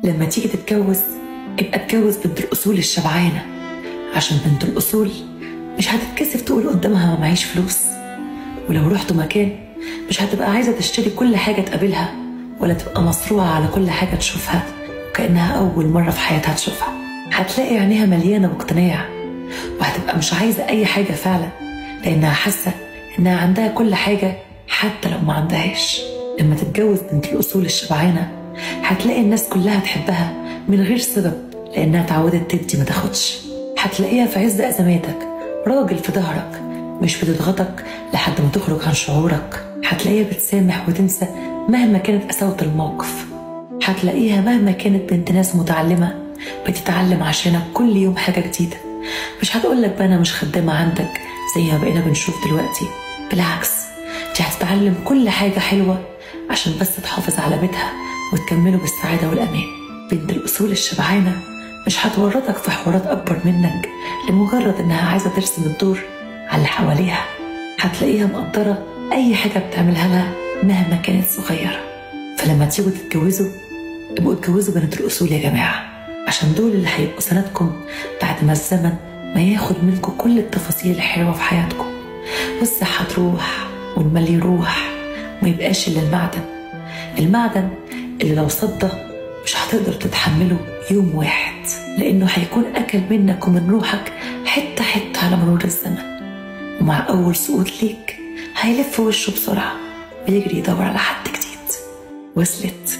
لما تيجي تتجوز ابقى اتجوز بنت الأصول الشبعانة، عشان بنت الأصول مش هتتكسف تقول قدامها ما معيش فلوس، ولو رحتوا مكان مش هتبقى عايزة تشتري كل حاجة تقابلها، ولا تبقى مصروعة على كل حاجة تشوفها وكأنها أول مرة في حياتها تشوفها. هتلاقي عينيها مليانة باقتناع، وهتبقى مش عايزة أي حاجة فعلا، لأنها حاسة إنها عندها كل حاجة حتى لو ما عندهاش. لما تتجوز بنت الأصول الشبعانة هتلاقي الناس كلها تحبها من غير سبب، لأنها اتعودت تدي ما تاخدش. هتلاقيها في عز أزماتك راجل في ظهرك، مش بتضغطك لحد ما تخرج عن شعورك. هتلاقيها بتسامح وتنسى مهما كانت قساوة الموقف. هتلاقيها مهما كانت بنت ناس متعلمة بتتعلم عشانك كل يوم حاجة جديدة. مش هتقولك بقى أنا مش خدامة عندك زي ما بقينا بنشوف دلوقتي، بالعكس دي هتتعلم كل حاجة حلوة عشان بس تحافظ على بيتها وتكمله بالسعادة والأمان. بنت الأصول الشبعانة مش هتورطك في حوارات أكبر منك لمجرد إنها عايزة ترسم الدور على اللي حواليها. هتلاقيها مقدرة أي حاجة بتعملها لها مهما كانت صغيرة. فلما تيجوا تتجوزوا ابقوا اتجوزوا بنت الأصول يا جماعة، عشان دول اللي هيبقوا سندكم بعد ما الزمن ما ياخد منكم كل التفاصيل الحلوة في حياتكم، والصحة تروح والمال يروح، وما يبقاش إلا المعدن اللي لو صدى مش هتقدر تتحمله يوم واحد، لأنه هيكون أكل منك ومن روحك حتة حتة على مرور الزمن، ومع أول سقوط ليك هيلف وشه بسرعة ويجري يدور على حد جديد. وصلت؟